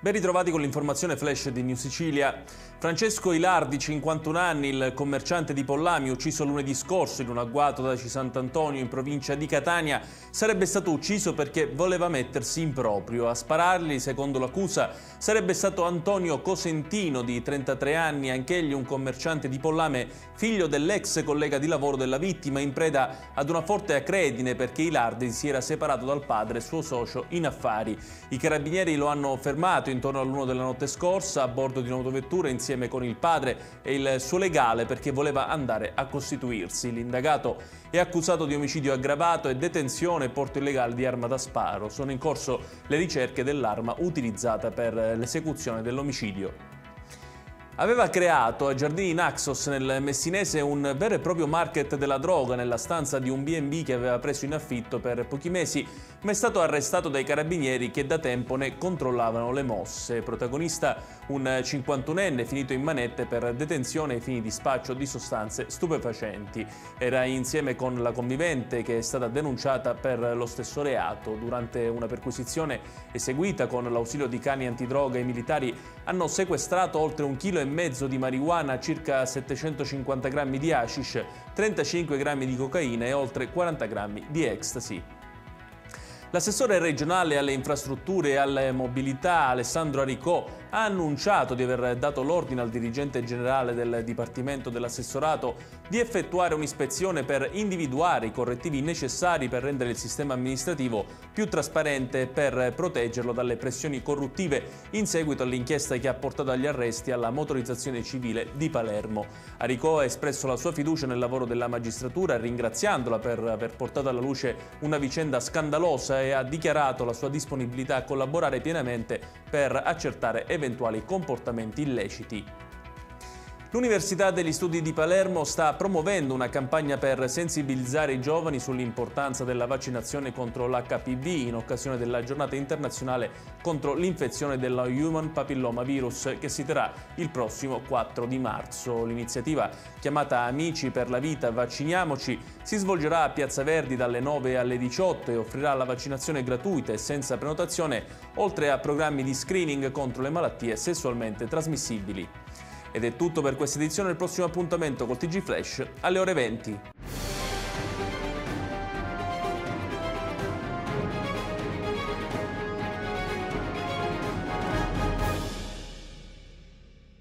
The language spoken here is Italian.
Ben ritrovati con l'informazione flash di New Sicilia. Francesco Ilardi, 51 anni, il commerciante di pollami ucciso lunedì scorso in un agguato da Sant'Antonio in provincia di Catania, sarebbe stato ucciso perché voleva mettersi in proprio. A sparargli, secondo l'accusa, sarebbe stato Antonio Cosentino, di 33 anni, anch'egli un commerciante di pollame, figlio dell'ex collega di lavoro della vittima, in preda ad una forte acredine perché Ilardi si era separato dal padre, suo socio in affari. I carabinieri lo hanno fermato intorno all'1 della notte scorsa a bordo di un'autovettura insieme con il padre e il suo legale perché voleva andare a costituirsi. L'indagato è accusato di omicidio aggravato e detenzione e porto illegale di arma da sparo. Sono in corso le ricerche dell'arma utilizzata per l'esecuzione dell'omicidio. Aveva creato a Giardini Naxos nel Messinese un vero e proprio market della droga nella stanza di un B&B che aveva preso in affitto per pochi mesi, ma è stato arrestato dai carabinieri che da tempo ne controllavano le mosse. Protagonista un 51enne finito in manette per detenzione ai fini di spaccio di sostanze stupefacenti. Era insieme con la convivente che è stata denunciata per lo stesso reato. Durante una perquisizione eseguita con l'ausilio di cani antidroga, i militari hanno sequestrato oltre 1,5 kg di marijuana, circa 750 grammi di hashish, 35 grammi di cocaina e oltre 40 grammi di ecstasy. L'assessore regionale alle infrastrutture e alle mobilità Alessandro Aricò ha annunciato di aver dato l'ordine al dirigente generale del Dipartimento dell'Assessorato di effettuare un'ispezione per individuare i correttivi necessari per rendere il sistema amministrativo più trasparente e per proteggerlo dalle pressioni corruttive in seguito all'inchiesta che ha portato agli arresti alla motorizzazione civile di Palermo. Aricò ha espresso la sua fiducia nel lavoro della magistratura, ringraziandola per aver portato alla luce una vicenda scandalosa e ha dichiarato la sua disponibilità a collaborare pienamente per accertare eventuali comportamenti illeciti. L'Università degli Studi di Palermo sta promuovendo una campagna per sensibilizzare i giovani sull'importanza della vaccinazione contro l'HPV in occasione della giornata internazionale contro l'infezione dello Human Papilloma Virus che si terrà il prossimo 4 di marzo. L'iniziativa, chiamata Amici per la Vita Vacciniamoci, si svolgerà a Piazza Verdi dalle 9 alle 18 e offrirà la vaccinazione gratuita e senza prenotazione, oltre a programmi di screening contro le malattie sessualmente trasmissibili. Ed è tutto per questa edizione, il prossimo appuntamento col TG Flash alle ore 20.